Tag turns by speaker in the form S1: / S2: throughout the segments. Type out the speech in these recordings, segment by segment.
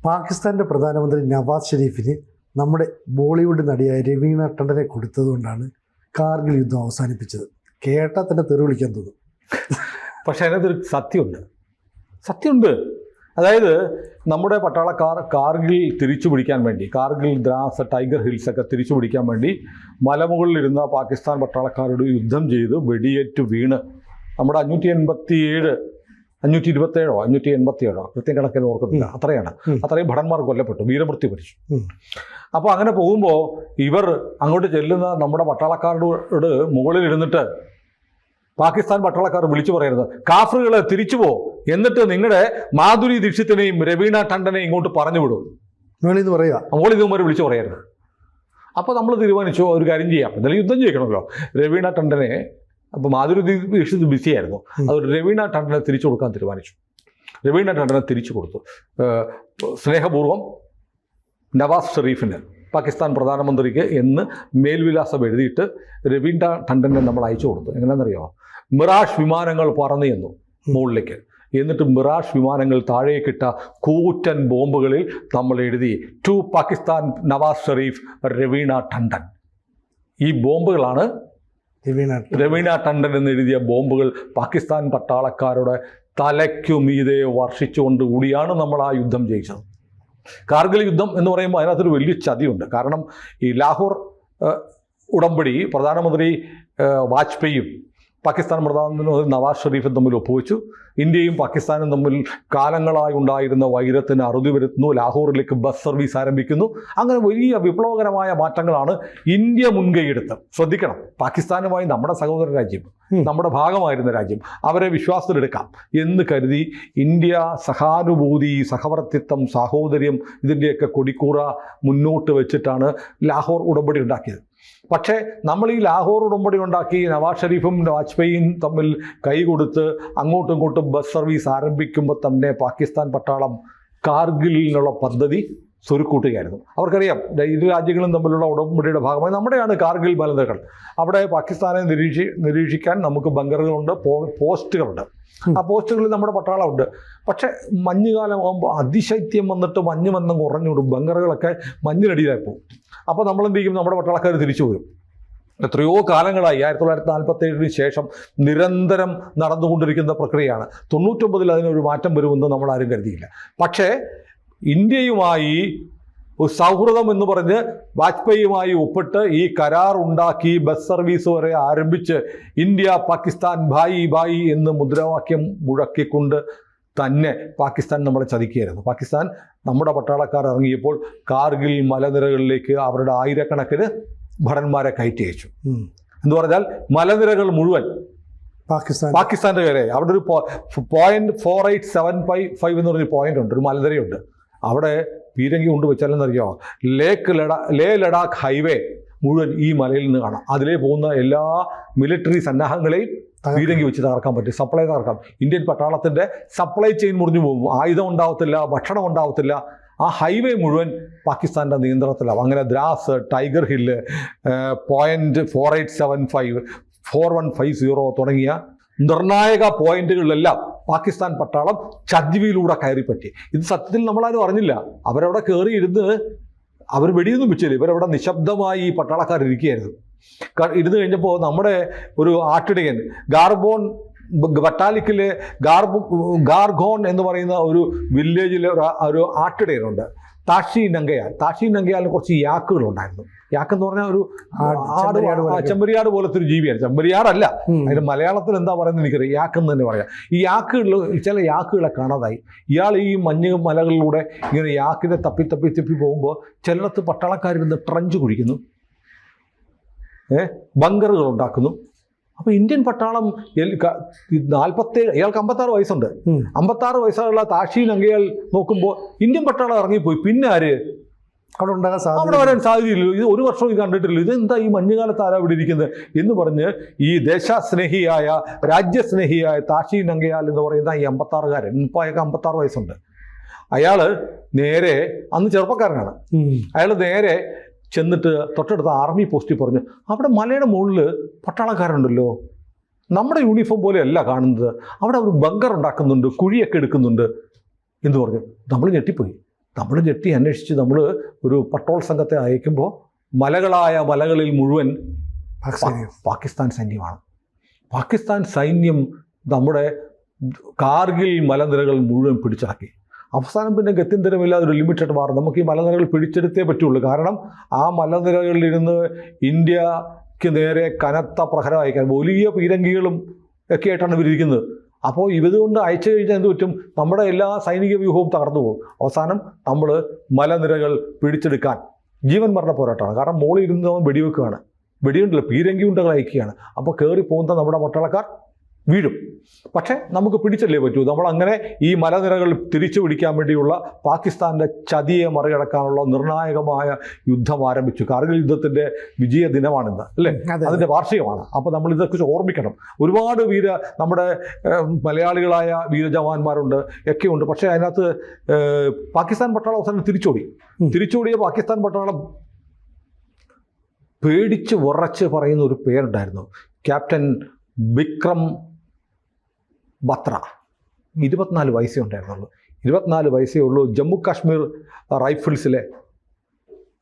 S1: പാകിസ്ഥാൻ്റെ പ്രധാനമന്ത്രി നവാസ് ഷെരീഫിന് നമ്മുടെ ബോളിവുഡ് നടിയായ രവീണ ടണ്ടനെ കൊടുത്തതുകൊണ്ടാണ് കാർഗിൽ യുദ്ധം അവസാനിപ്പിച്ചത്. കേട്ടാൽ തന്നെ തെറി വിളിക്കാൻ തോന്നും.
S2: പക്ഷേ അതിനകത്തൊരു സത്യമുണ്ട്. അതായത് നമ്മുടെ പട്ടാളക്കാർ കാർഗിൽ തിരിച്ചു പിടിക്കാൻ വേണ്ടി, കാർഗിൽ, ദ്രാസ്, ടൈഗർ ഹിൽസൊക്കെ തിരിച്ചു പിടിക്കാൻ വേണ്ടി മലമുകളിലിരുന്ന പാകിസ്ഥാൻ പട്ടാളക്കാരോട് യുദ്ധം ചെയ്ത് വെടിയേറ്റ് വീണ് നമ്മുടെ 527 കൃത്യം കണക്കിന് ഓർക്കുന്നില്ല, അത്രയും ഭടന്മാർ കൊല്ലപ്പെട്ടു, വീരമൃത്യു വരിച്ചു. അപ്പോൾ അങ്ങനെ പോകുമ്പോൾ ഇവർ അങ്ങോട്ട് ചെല്ലുന്ന നമ്മുടെ പട്ടാളക്കാരോട് മുകളിലിരുന്നിട്ട് പാകിസ്ഥാൻ പട്ടാളക്കാർ വിളിച്ചു പറയുന്നത്, കാഫറുകളെ തിരിച്ചു പോ, എന്നിട്ട് നിങ്ങളുടെ മാധുരി ദീക്ഷിത്തിനെയും രവീണ ടണ്ടനെയും ഇങ്ങോട്ട് പറഞ്ഞു വിടും. മോളിതുമാരെ വിളിച്ചു പറയായിരുന്നു. അപ്പോൾ നമ്മൾ തീരുമാനിച്ചു ഒരു കാര്യം ചെയ്യാം, എന്തായാലും യുദ്ധം ചെയ്യണമല്ലോ. രവീണ ടണ്ടനെ, അപ്പോൾ മാധുരി ദീക്ഷിത് ബിസിയായിരുന്നു, അതുകൊണ്ട് രവീണ ടണ്ടനെ തിരിച്ചു കൊടുക്കാൻ തീരുമാനിച്ചു. രവീണ ടണ്ടനെ തിരിച്ചു കൊടുത്തു. സ്നേഹപൂർവ്വം നവാസ് ഷെരീഫിന്, പാകിസ്ഥാൻ പ്രധാനമന്ത്രിക്ക് എന്ന് മേൽവിലാസം എഴുതിയിട്ട് രവീണ ടണ്ടനെ നമ്മൾ അയച്ചു കൊടുത്തു. എങ്ങനെയാണെന്നറിയോ? മിറാഷ് വിമാനങ്ങൾ പറന്നു ചെന്നു മുകളിലേക്ക്. എന്നിട്ട് മിറാഷ് വിമാനങ്ങൾ താഴേക്കിട്ട കൂറ്റൻ ബോംബുകളിൽ നമ്മൾ എഴുതി ടു പാകിസ്ഥാൻ നവാസ് ഷെരീഫ് രവീണ ടണ്ടൻ. ഈ ബോംബുകളാണ് രവീണ ടണ്ടൻ എന്ന് എഴുതിയ ബോംബുകൾ പാകിസ്ഥാൻ പട്ടാളക്കാരുടെ തലയ്ക്കുമീതെ വർഷിച്ചുകൊണ്ട് കൂടിയാണ് നമ്മൾ ആ യുദ്ധം ജയിച്ചത്. കാർഗിൽ യുദ്ധം എന്ന് പറയുമ്പോൾ അതിനകത്തൊരു വലിയ ചതിയുണ്ട്. കാരണം ഈ ലാഹോർ ഉടമ്പടി പ്രധാനമന്ത്രി വാജ്പേയിയും പാകിസ്ഥാൻ പ്രധാനമന്ത്രി നവാസ് ഷെരീഫും തമ്മിൽ ഒപ്പുവെച്ചു. ഇന്ത്യയും പാകിസ്ഥാനും തമ്മിൽ കാലങ്ങളായി ഉണ്ടായിരുന്ന വൈരത്തിന് അറുതി വരുത്തുന്നു. ലാഹോറിലേക്ക് ബസ് സർവീസ് ആരംഭിക്കുന്നു. അങ്ങനെ വലിയ വിപ്ലവകരമായ മാറ്റങ്ങളാണ് ഇന്ത്യ മുൻകൈയെടുത്ത്. ശ്രദ്ധിക്കണം, പാകിസ്ഥാനുമായി നമ്മുടെ സഹോദര രാജ്യം, നമ്മുടെ ഭാഗമായിരുന്ന രാജ്യം, അവരെ വിശ്വാസത്തിലെടുക്കാം എന്ന് കരുതി ഇന്ത്യ സഹാനുഭൂതി, സഹവർത്തിത്വം, സാഹോദര്യം ഇതിൻ്റെയൊക്കെ കൊടിക്കൂറ മുന്നോട്ട് വെച്ചിട്ടാണ് ലാഹോർ ഉടമ്പടി ഉണ്ടാക്കിയത്. പക്ഷേ നമ്മൾ ഈ ലാഹോർ ഉടമ്പടി ഉണ്ടാക്കി നവാസ് ഷെരീഫും വാജ്പേയിയും തമ്മിൽ കൈകൊടുത്ത് അങ്ങോട്ടും ഇങ്ങോട്ടും ബസ് സർവീസ് ആരംഭിക്കുമ്പോൾ തന്നെ പാകിസ്ഥാൻ പട്ടാളം കാർഗിലിനുള്ള പദ്ധതി സ്വരുക്കൂട്ടുകയായിരുന്നു. അവർക്കറിയാം ഇരു രാജ്യങ്ങളും തമ്മിലുള്ള ഉടമ്പടിയുടെ ഭാഗമായി നമ്മുടെയാണ് കാർഗിൽ മലനിരകൾ. അവിടെ പാകിസ്ഥാനെ നിരീക്ഷിക്കാൻ നമുക്ക് ബങ്കറുകളുണ്ട്, പോസ്റ്റുകളുണ്ട്. ആ പോസ്റ്റുകളിൽ നമ്മുടെ പട്ടാളമുണ്ട്. പക്ഷേ മഞ്ഞുകാലം ആകുമ്പോൾ അതിശൈത്യം വന്നിട്ട് മഞ്ഞ് വന്ന് കുറഞ്ഞുവിടും, ബങ്കറുകളൊക്കെ മഞ്ഞിനടിയിലായി പോകും. അപ്പോൾ നമ്മളെന്ത് ചെയ്യും? നമ്മുടെ പട്ടാളക്കാർ തിരിച്ചു വരും. എത്രയോ കാലങ്ങളായി 1947 ശേഷം നിരന്തരം നടന്നുകൊണ്ടിരിക്കുന്ന പ്രക്രിയയാണ്. 99 അതിനൊരു മാറ്റം വരുമെന്ന് നമ്മൾ ആരും കരുതിയില്ല. പക്ഷേ ഇന്ത്യയുമായി ഒരു സൗഹൃദം എന്ന് പറഞ്ഞ് വാജ്പേയിയുമായി ഒപ്പിട്ട് ഈ കരാർ ഉണ്ടാക്കി ബസ് സർവീസ് വരെ ആരംഭിച്ച് ഇന്ത്യ പാകിസ്ഥാൻ ഭായി ഭായി എന്ന് മുദ്രാവാക്യം മുഴക്കിക്കൊണ്ട് തന്നെ പാകിസ്ഥാൻ നമ്മളെ ചതിക്കുകയായിരുന്നു. പാകിസ്ഥാൻ നമ്മുടെ പട്ടാളക്കാർ ഇറങ്ങിയപ്പോൾ കാർഗിൽ മലനിരകളിലേക്ക് അവരുടെ ആയിരക്കണക്കിന് ഭടന്മാരെ കയറ്റി അയച്ചു. എന്ന് പറഞ്ഞാൽ മലനിരകൾ മുഴുവൻ പാകിസ്ഥാൻ്റെ കയറി. അവിടെ ഒരു 0.4875 എന്ന് പറഞ്ഞൊരു പോയിന്റ് ഉണ്ട്, ഒരു മലനിരയുണ്ട്. അവിടെ പീരങ്കി കൊണ്ട് വെച്ചാലെന്നറിയോ, ലേ ലഡാക്ക് ഹൈവേ മുഴുവൻ ഈ മലയിൽ നിന്ന് കാണാം. അതിലേ പോകുന്ന എല്ലാ മിലിറ്ററി സന്നാഹങ്ങളെയും പീരങ്കി വെച്ച് തകർക്കാൻ പറ്റും, സപ്ലൈ തകർക്കാം. ഇന്ത്യൻ പട്ടാളത്തിൻ്റെ സപ്ലൈ ചെയിൻ മുറിഞ്ഞു പോകും, ആയുധം ഉണ്ടാവത്തില്ല, ഭക്ഷണം ഉണ്ടാവത്തില്ല. ആ ഹൈവേ മുഴുവൻ പാകിസ്ഥാൻ്റെ നിയന്ത്രണത്തിലാവും. അങ്ങനെ ദ്രാസ്, ടൈഗർ ഹില്ല്, 0.4875, 4150 തുടങ്ങിയ നിർണായക പോയിന്റുകളിലെല്ലാം പാകിസ്ഥാൻ പട്ടാളം ചതിവിലൂടെ കയറിപ്പറ്റി. ഇത് സത്യത്തിൽ നമ്മളാരും അറിഞ്ഞില്ല. അവരവിടെ കയറിയിരുന്ന് അവർ വെടിയൊന്നും വെച്ചില്ല. ഇവരവിടെ നിശബ്ദമായി ഈ പട്ടാളക്കാരിരിക്കുകയായിരുന്നു. ഇരുന്ന് കഴിഞ്ഞപ്പോൾ നമ്മുടെ ഒരു ആട്ടിടയൻ ബട്ടാലിക്കിലെ ഗാർഗോൺ എന്ന് പറയുന്ന ഒരു വില്ലേജിലെ ഒരു ആട്ടിടയനുണ്ട്, താഷി നങ്കയാലിന് കുറച്ച് യാക്കുകളുണ്ടായിരുന്നു. യാക്കെന്ന് പറഞ്ഞാൽ ഒരു ചെമ്പരിയാട് പോലത്തെ ഒരു ജീവിയാണ്. ചെമ്പരിയാടല്ല, അതിന് മലയാളത്തിൽ എന്താ പറയുന്നത് എനിക്കറിയാം, യാക്കെന്ന് തന്നെ പറയാം. ഈ ചില യാക്കുകളെ കാണാതായി. ഇയാൾ ഈ മഞ്ഞ് മലകളിലൂടെ ഇങ്ങനെ യാക്കിനെ തപ്പി പോകുമ്പോൾ ചിലടത്ത് പട്ടാളക്കാരിരുന്ന് ട്രഞ്ച് കുഴിക്കുന്നു, ബങ്കറുകൾ ഉണ്ടാക്കുന്നു. അപ്പോൾ ഇന്ത്യൻ പട്ടാളം 47, ഇയാൾക്ക് 56 വയസ്സുണ്ട്. 56 വയസ്സുള്ള താഷി നങ്കയാൽ നോക്കുമ്പോൾ ഇന്ത്യൻ പട്ടാളം ഇറങ്ങിപ്പോയി. പിന്നെ ആര് അവിടെ വരാൻ സാധ്യതയില്ല. ഇത് ഒരു വർഷം ഇത് കണ്ടിട്ടില്ല. ഇതെന്താ ഈ മഞ്ഞുകാലത്ത് ആരാ ഇവിടെ ഇരിക്കുന്നത് എന്ന് പറഞ്ഞ് ഈ ദേശസ്നേഹിയായ രാജ്യസ്നേഹിയായ താഷി നങ്കയാൽ എന്ന് പറയുന്ന ഈ 56-കാരൻ, ഇപ്പോൾ അയാൾക്ക് 56 വയസ്സുണ്ട്. അയാൾ നേരെ, അന്ന് ചെറുപ്പക്കാരനാണ്, അയാൾ നേരെ ചെന്നിട്ട് തൊട്ടടുത്ത ആർമി പോസ്റ്റിൽ പറഞ്ഞു, അവിടെ മലയുടെ മുകളിൽ പട്ടാളക്കാരുണ്ടല്ലോ, നമ്മുടെ യൂണിഫോം പോലെയല്ല കാണുന്നത്, അവിടെ അവർ ബങ്കർ ഉണ്ടാക്കുന്നുണ്ട്, കുഴിയൊക്കെ എടുക്കുന്നുണ്ട് എന്ന് പറഞ്ഞു. നമ്മൾ ഞെട്ടിപ്പോയി. നമ്മൾ ഞെട്ടി അന്വേഷിച്ച് നമ്മൾ ഒരു പട്രോൾ സംഘത്തെ അയക്കുമ്പോൾ മലകളിൽ മുഴുവൻ പാകിസ്ഥാൻ സൈന്യമാണ്. പാകിസ്ഥാൻ സൈന്യം നമ്മുടെ കാർഗിൽ മലനിരകൾ മുഴുവൻ പിടിച്ചടക്കി. അവസാനം പിന്നെ ഗത്യന്തരമില്ലാതെ ഒരു ലിമിറ്റഡ് വാർ. നമുക്ക് ഈ മലനിരകൾ പിടിച്ചെടുത്തേ പറ്റുള്ളൂ. കാരണം ആ മലനിരകളിലിരുന്ന് ഇന്ത്യക്ക് നേരെ കനത്ത പ്രഹരം അയക്കാൻ വലിയ പീരങ്കികളും ഒക്കെ ആയിട്ടാണ് ഇവരിയ്ക്കുന്നത്. അപ്പോൾ ഇതുകൊണ്ട് അയച്ചു കഴിഞ്ഞാൽ എന്ത് പറ്റും? നമ്മുടെ എല്ലാ സൈനിക വ്യൂഹവും തകർന്നു പോകും. അവസാനം നമ്മൾ മലനിരകൾ പിടിച്ചെടുക്കാൻ ജീവൻ മരണ പോരാട്ടമാണ്. കാരണം മോളിൽ ഇരുന്നവൻ വെടിവെക്കുകയാണ്, വെടിയുണ്ടല്ലോ, പീരങ്കി ഉണ്ടകൾ അയക്കുകയാണ്. അപ്പോൾ കയറി പോകുന്ന നമ്മുടെ പട്ടാളക്കാർ വീഴും. പക്ഷേ നമുക്ക് പിടിച്ചല്ലേ പറ്റൂ. നമ്മളങ്ങനെ ഈ മലനിരകൾ തിരിച്ചു പിടിക്കാൻ വേണ്ടിയുള്ള പാകിസ്ഥാൻ്റെ ചതിയെ മറികടക്കാനുള്ള നിർണായകമായ യുദ്ധം ആരംഭിച്ചു. കാർഗിൽ യുദ്ധത്തിൻ്റെ വിജയ ദിനമാണിന്ന്, അല്ലേ? അതിൻ്റെ വാർഷികമാണ്. അപ്പോൾ നമ്മൾ ഇതേക്കുറിച്ച് ഓർമ്മിക്കണം. ഒരുപാട് നമ്മുടെ മലയാളികളായ വീരജവാന്മാരുണ്ട്, ഒക്കെയുണ്ട്. പക്ഷേ അതിനകത്ത് പാകിസ്ഥാൻ പട്ടാളം അവസാനം തിരിച്ചോടിയ പാകിസ്ഥാൻ പട്ടാളം പേടിച്ച് വിറച്ച് പറയുന്ന ഒരു പേരുണ്ടായിരുന്നു, ക്യാപ്റ്റൻ വിക്രം ബത്ര. 24 വയസ്സേ ഉണ്ടായിരുന്നുള്ളൂ. 24 വയസ്സേ ഉള്ളൂ. ജമ്മു കാശ്മീർ റൈഫിൾസിലെ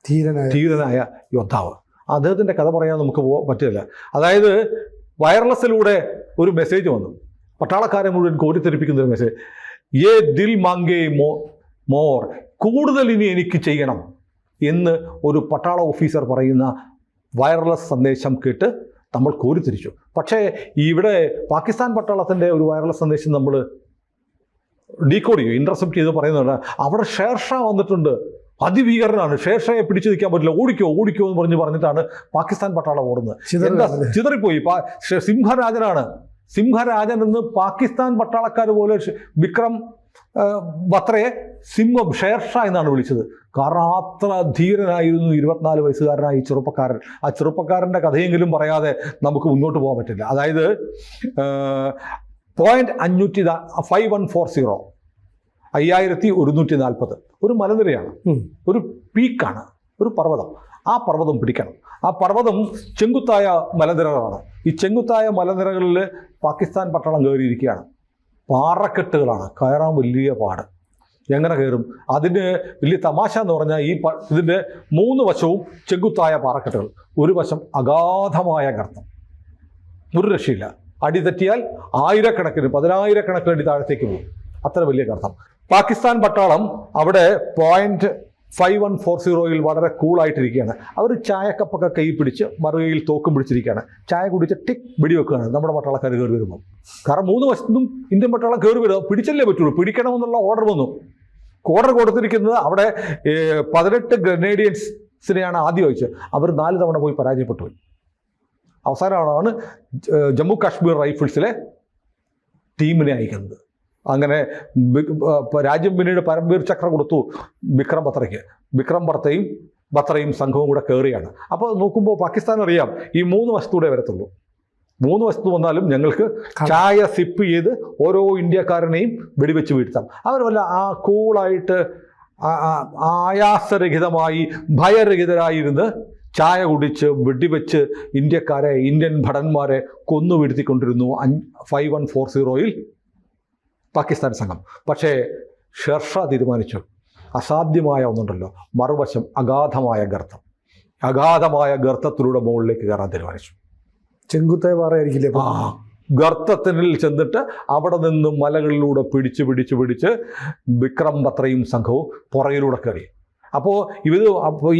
S2: ധീരനായ യോദ്ധാവ്. അദ്ദേഹത്തിൻ്റെ കഥ പറയാൻ നമുക്ക് പറ്റില്ല. അതായത് വയർലെസ്സിലൂടെ ഒരു മെസ്സേജ് വന്നു, പട്ടാളക്കാരെ മുഴുവൻ കോരിത്തെരിപ്പിക്കുന്ന ഒരു മെസ്സേജ്. യേ ദിൽ മാംഗേ മോർ, കൂടുതൽ ഇനി എനിക്ക് ചെയ്യണം എന്ന് ഒരു പട്ടാള ഓഫീസർ പറയുന്ന വയർലെസ് സന്ദേശം കേട്ട് നമ്മൾ കോരിത്തിരിച്ചു. പക്ഷേ ഇവിടെ പാകിസ്ഥാൻ പട്ടാളത്തിൻ്റെ ഒരു വയർലെസ് സന്ദേശം നമ്മൾ ഡീകോഡ് ചെയ്യും, ഇൻ്റർസെപ്റ്റ് ചെയ്ത് പറയുന്നുണ്ട്. അവിടെ ഷേർഷാ വന്നിട്ടുണ്ട്, അതിഭീകരനാണ്, ഷേർഷയെ പിടിച്ചു നിൽക്കാൻ പറ്റില്ല, ഓടിക്കോ എന്ന് പറഞ്ഞിട്ടാണ് പാകിസ്ഥാൻ പട്ടാളം ഓടുന്നത്. എന്താ ചിതറിപ്പോയി. സിംഹരാജൻ എന്ന് പാകിസ്ഥാൻ പട്ടാളക്കാർ പോലെ വിക്രം ബത്രയെ സിംഹം ഷേർഷാ എന്നാണ് വിളിച്ചത്. കാരണം അത്ര ധീരനായിരുന്നു 24 വയസ്സുകാരനായ ഈ ചെറുപ്പക്കാരൻ. ആ ചെറുപ്പക്കാരൻ്റെ കഥയെങ്കിലും പറയാതെ നമുക്ക് മുന്നോട്ട് പോകാൻ പറ്റില്ല. അതായത് .5140 5140 ഒരു മലനിരയാണ്, ഒരു പീക്കാണ്, ഒരു പർവ്വതം. ആ പർവ്വതം പിടിക്കണം. ആ പർവ്വതം ചെങ്കുത്തായ മലനിരകളാണ്. ഈ ചെങ്കുത്തായ മലനിരകളിൽ പാകിസ്ഥാൻ പട്ടാളം കയറിയിരിക്കുകയാണ്. പാറക്കെട്ടുകളാണ്, കയറാൻ വലിയ പാട്. എങ്ങനെ കയറും? അതിന് വലിയ തമാശ എന്ന് പറഞ്ഞാൽ ഇതിൻ്റെ 3 വശവും ചെങ്കുത്തായ പാറക്കെട്ടുകൾ, ഒരു വശം അഗാധമായ ഗർത്തം, ഒരു രക്ഷയില്ല. അടി തെറ്റിയാൽ 1000-കണക്കിന് അടി താഴത്തേക്ക് പോകും. അത്ര വലിയ ഗർത്തം. പാകിസ്ഥാൻ പട്ടാളം അവിടെ .5140 വളരെ കൂളായിട്ടിരിക്കുകയാണ്. അവർ ചായക്കപ്പൊക്കെ കൈ പിടിച്ച് മറുകയിൽ തോക്കും പിടിച്ചിരിക്കുകയാണ്. ചായ കുടിച്ച് ടിക് വെടിവെക്കുകയാണ് നമ്മുടെ പട്ടാളക്കാർ കയറി വരുമ്പോൾ. കാരണം 3 വശത്തും ഇന്ത്യൻ പട്ടാളം കയറി വരിക, പിടിച്ചല്ലേ പറ്റുള്ളൂ, പിടിക്കണമെന്നുള്ള ഓർഡർ വന്നു. ഓർഡർ കൊടുത്തിരിക്കുന്നത് അവിടെ 18 ഗ്രനേഡിയൻസിനെയാണ് ആദ്യം അയച്ചത്. അവർ 4 തവണ പോയി പരാജയപ്പെട്ടു പോയി. അവസാനമാണ് ജമ്മു കാശ്മീർ റൈഫിൾസിലെ ടീമിനെ അയക്കുന്നത്. അങ്ങനെ രാജ്യം പിന്നീട് പരംവീർ ചക്ര കൊടുത്തു വിക്രം ബത്രയ്ക്ക്. വിക്രം ബത്രയും സംഘവും കൂടെ കയറിയാണ്. അപ്പോൾ നോക്കുമ്പോൾ പാകിസ്ഥാൻ അറിയാം ഈ 3 വശത്തൂടെ വരത്തുള്ളൂ. 3 വശത്ത് വന്നാലും ഞങ്ങൾക്ക് ചായ സിപ്പ് ചെയ്ത് ഓരോ ഇന്ത്യക്കാരനെയും വെടിവെച്ച് വീഴ്ത്താം. അവർ വല്ല കൂളായിട്ട് ആയാസരഹിതമായി ഭയരഹിതരായിരുന്ന് ചായ കുടിച്ച് വെടിവെച്ച് ഇന്ത്യൻ ഭടന്മാരെ കൊന്നു വീഴ്ത്തിക്കൊണ്ടിരുന്നു 5140 പാകിസ്ഥാൻ സംഘം. പക്ഷേ ഷെർഷാ തീരുമാനിച്ചു, അസാധ്യമായ ഒന്നുണ്ടല്ലോ, മറുവശം അഗാധമായ ഗർത്തത്തിലൂടെ മുകളിലേക്ക് കയറാൻ തീരുമാനിച്ചു.
S1: ചെങ്കുത്തായ പാറയായിരിക്കില്ലേ?
S2: ഗർത്തത്തിൽ ചെന്നിട്ട് അവിടെ നിന്നും മലകളിലൂടെ പിടിച്ച് വിക്രം ബത്രയും സംഘവും പുറകിലൂടെ കയറി. അപ്പോൾ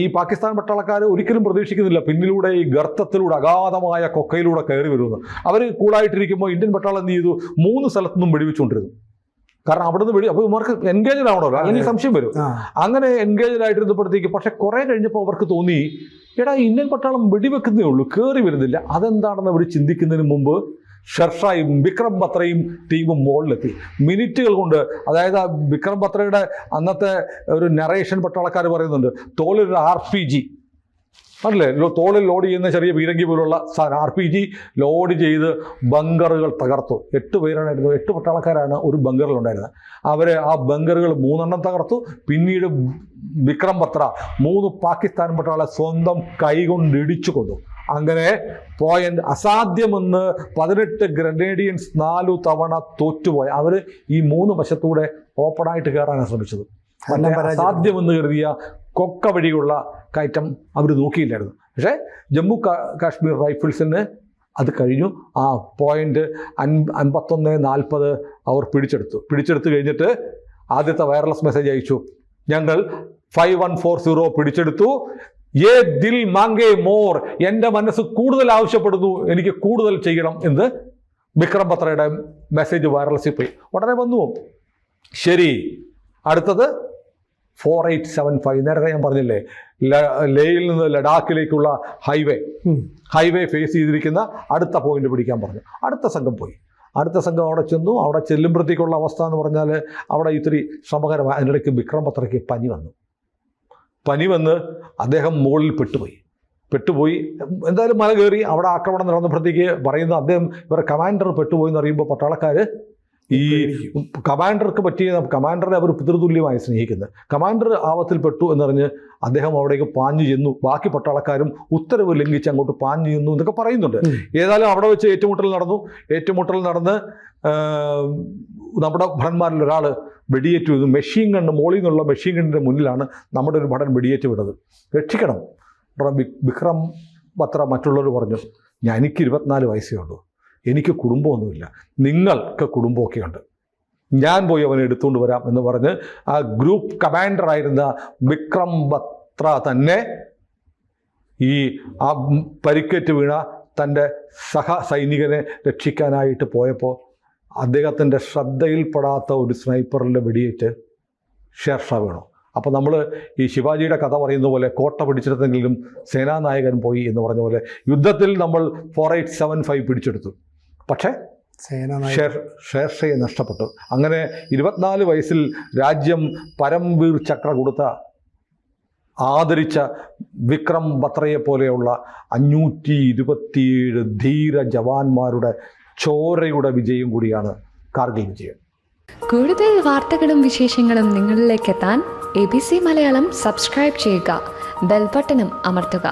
S2: ഈ പാകിസ്ഥാൻ പട്ടാളക്കാർ ഒരിക്കലും പ്രതീക്ഷിക്കുന്നില്ല പിന്നിലൂടെ ഈ ഗർത്തത്തിലൂടെ അഗാധമായ കൊക്കയിലൂടെ കയറി വരുമെന്ന്. അവർ കൂളായിട്ടിരിക്കുമ്പോൾ ഇന്ത്യൻ പട്ടാളം എന്ത് ചെയ്തു? 3 സ്ഥലത്തുനിന്നും വെടിവെച്ചുകൊണ്ടിരുന്നു. കാരണം അവിടെ നിന്ന് അപ്പോൾ ഇവർക്ക് എൻഗേജഡ് ആവണമല്ലോ, അല്ലെങ്കിൽ സംശയം വരും. അങ്ങനെ എൻഗേജഡ് ആയിട്ടിരുന്നപ്പോഴത്തേക്ക് പക്ഷെ കുറേ കഴിഞ്ഞപ്പോൾ അവർക്ക് തോന്നി, എടാ ഇന്ത്യൻ പട്ടാളം വെടിവെക്കുന്നേ ഉള്ളൂ, കയറി വരുന്നില്ല. അതെന്താണെന്ന് അവർ ചിന്തിക്കുന്നതിന് മുമ്പ് ഷെർഷായും വിക്രം ബത്രയും ടീമും മുകളിലെത്തി. മിനിറ്റുകൾ കൊണ്ട്, അതായത് വിക്രം ബത്രയുടെ അന്നത്തെ ഒരു നറേഷൻ പട്ടാളക്കാർ പറയുന്നുണ്ട്, തോളിൽ RPG അല്ലേ, തോളിൽ ലോഡ് ചെയ്യുന്ന ചെറിയ പീരങ്കി പോലുള്ള സാധനം RPG ലോഡ് ചെയ്ത് ബങ്കറുകൾ തകർത്തു. 8 പേരാണായിരുന്നു, 8 പട്ടാളക്കാരാണ് ഒരു ബങ്കറിലുണ്ടായിരുന്നത്. അവർ ആ ബങ്കറുകൾ 3 തകർത്തു. പിന്നീട് വിക്രം ബത്ര 3 പാകിസ്ഥാൻ പട്ടാളെ സ്വന്തം കൈകൊണ്ട് ഇടിച്ചു കൊന്നു. അങ്ങനെ അസാധ്യമെന്ന് 18 ഗ്രനേഡിയൻസ് 4 തവണ തോറ്റുപോയി. അവർ ഈ 3 വശത്തൂടെ ഓപ്പണായിട്ട് കയറാനാണ് ശ്രമിച്ചത്.
S1: എല്ലാം പരാജയപ്പെട്ടു.
S2: സാധ്യമെന്ന് കരുതിയ കൊക്ക വഴിയുള്ള കയറ്റം അവർ നോക്കിയില്ലായിരുന്നു. പക്ഷേ ജമ്മു കാശ്മീർ റൈഫിൾസിന് അത് കഴിഞ്ഞു. ആ പോയിന്റ് 51-40 അവർ പിടിച്ചെടുത്ത് കഴിഞ്ഞിട്ട് ആദ്യത്തെ വയർലെസ് മെസ്സേജ് അയച്ചു, ഞങ്ങൾ 5140 പിടിച്ചെടുത്തു, ഏ ദിൽ മാങ്കേ മോർ, എൻ്റെ മനസ്സ് കൂടുതൽ ആവശ്യപ്പെടുന്നു, എനിക്ക് കൂടുതൽ ചെയ്യണം എന്ന് വിക്രം ബത്രയുടെ മെസ്സേജ് വയർലെസ്സിൽ പോയി. ഉടനെ വന്നു, ശരി അടുത്തത് 4875. നേരത്തെ ഞാൻ പറഞ്ഞില്ലേ, ലേയിൽ നിന്ന് ലഡാക്കിലേക്കുള്ള ഹൈവേ ഫേസ് ചെയ്തിരിക്കുന്ന അടുത്ത പോയിന്റ് പിടിക്കാൻ പറഞ്ഞു. അടുത്ത സംഘം അവിടെ ചെന്നു. അവിടെ ചെല്ലുമ്പോഴത്തേക്കുള്ള അവസ്ഥ എന്ന് പറഞ്ഞാൽ അവിടെ ഇത്തിരി ശ്രമകരമായി. അതിനിടയ്ക്ക് വിക്രം ബത്രയ്ക്ക് പനി വന്ന് അദ്ദേഹം മുകളിൽ പെട്ടുപോയി. എന്തായാലും മല കയറി അവിടെ ആക്രമണം നടന്നപ്പോഴത്തേക്ക് പറയുന്ന അദ്ദേഹം ഇവരുടെ കമാൻഡർ പെട്ടുപോയി എന്ന് അറിയുമ്പോൾ പട്ടാളക്കാർ ഈ കമാൻഡർക്ക് കമാൻഡറെ അവർ പിതൃതുല്യമായി സ്നേഹിക്കുന്നത്, കമാൻഡർ ആപത്തിൽപ്പെട്ടു എന്നറിഞ്ഞ് അദ്ദേഹം അവിടേക്ക് പാഞ്ഞു ചെന്നു. ബാക്കി പട്ടാളക്കാരും ഉത്തരവ് ലംഘിച്ച് അങ്ങോട്ട് പാഞ്ഞു ചെന്നു എന്നൊക്കെ പറയുന്നുണ്ട്. ഏതായാലും അവിടെ വെച്ച് ഏറ്റുമുട്ടൽ നടന്ന് നമ്മുടെ ഭടന്മാരിൽ ഒരാൾ വെടിയേറ്റ് ചെയ്തു. മെഷീൻ ഗണ്ണ്, മോളിൽ നിന്നുള്ള മെഷീൻ ഗണ്ണിൻ്റെ മുന്നിലാണ് നമ്മുടെ ഒരു ഭടൻ വെടിയേറ്റ് വിട്ടത്. രക്ഷിക്കണം. വിക്രം ബത്ര മറ്റുള്ളവർ പറഞ്ഞു, എനിക്ക് 24 വയസ്സേ ഉള്ളൂ, എനിക്ക് കുടുംബമൊന്നുമില്ല, നിങ്ങൾക്ക് കുടുംബമൊക്കെ ഉണ്ട്, ഞാൻ പോയി അവനെ എടുത്തുകൊണ്ട് വരാം എന്ന് പറഞ്ഞ് ആ ഗ്രൂപ്പ് കമാൻഡറായിരുന്ന വിക്രം ബത്ര തന്നെ ആ പരിക്കേറ്റ് വീണ തൻ്റെ സൈനികനെ രക്ഷിക്കാനായിട്ട് പോയപ്പോൾ അദ്ദേഹത്തിൻ്റെ ശ്രദ്ധയിൽപ്പെടാത്ത ഒരു സ്നൈപ്പറിൻ്റെ വെടിയേറ്റ് ഷേർഷാ വീണു. അപ്പോൾ നമ്മൾ ഈ ശിവാജിയുടെ കഥ പറയുന്ന പോലെ കോട്ട പിടിച്ചെടുത്തെങ്കിലും സേനാനായകൻ പോയി എന്ന് പറഞ്ഞ പോലെ യുദ്ധത്തിൽ നമ്മൾ 4875 പിടിച്ചെടുത്തു, പക്ഷേ ഷേർഷയെ നഷ്ടപ്പെട്ടു. അങ്ങനെ 24 വയസ്സിൽ രാജ്യം പരംവീർ ചക്ര കൊടുത്ത ആദരിച്ച വിക്രം ബത്രയെ പോലെയുള്ള 527 ധീര ജവാന്മാരുടെ ചോരയുടെ വിജയം കൂടിയാണ് കാർഗിൽ വിജയം.
S3: കൂടുതൽ വാർത്തകളും വിശേഷങ്ങളും നിങ്ങളിലേക്ക് എത്താൻ ABC മലയാളം സബ്സ്ക്രൈബ് ചെയ്യുക, ബെൽ ബട്ടണും അമർത്തുക.